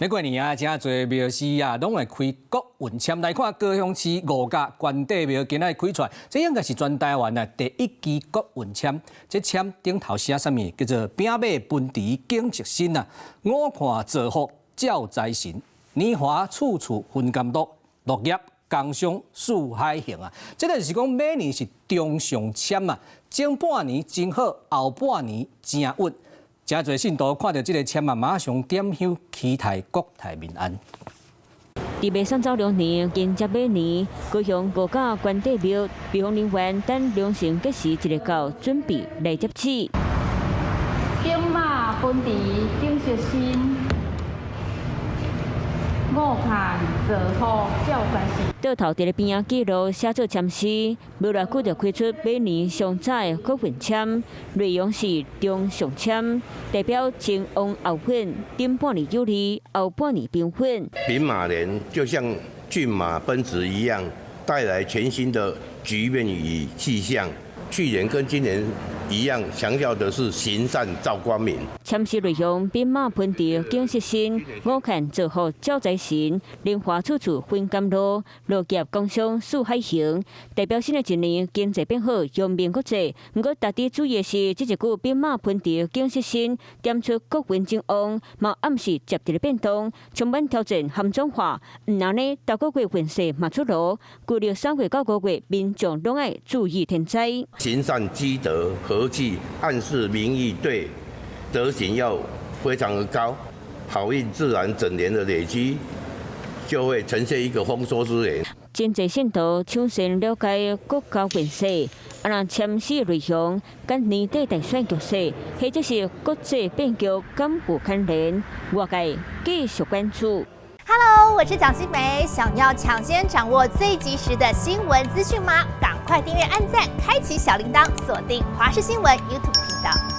每过年啊，真侪庙寺啊，拢会开国运签。来看高雄市五甲关帝庙今仔开出来，这应该是全台湾啊第一支国运签。这签顶头写啥物？叫做兵马分池景吉新啊，五看造福照财神，年华处处分监督，乐业工商四海行啊。这个就是讲每年是中上签啊，前半年真好，后半年真稳。 真侪信徒看到这个签啊，马上点香祈祷国泰民安。伫未上走2年，迎接马年，高雄五甲关帝庙避风人员等良辰吉时一日到，准备来接旨。兵马分池景吉新，五看造福照财神。 倒头伫咧边仔记录写作签诗，未来佫着开出每年上早的国运签，内容是中上签，代表前旺后稳，顶半年有利，后半年平稳。丙马年就像骏马奔驰一样，带来全新的局面与气象。去年跟今年一样，强调的是行善造光明。签诗内容：兵马分池景吉新，五看造福照财神，年华处处分甘露，乐业工商四海行。代表新的一年经济变好，扬名国际。不过，特地注意的是，这一句兵马分池景吉新，点出国运兴旺，嘛暗示接地的变动，充满挑战含总化。唔然呢，头个月运势嘛出炉，旧历3月到5月，民众拢爱注意天灾。 行善积德和气，暗示民意对德行要非常的高，好运自然整年的累积就会呈现一个丰收之年。真侪信徒抢先了解国家运势，若签诗内容跟年底大选局势，或者是国际变局敢有牵连，外界继续关注。 Hello， 我是蒋欣梅。想要抢先掌握最及时的新闻资讯吗？赶快订阅、按赞、开启小铃铛，锁定华视新闻 YouTube 频道。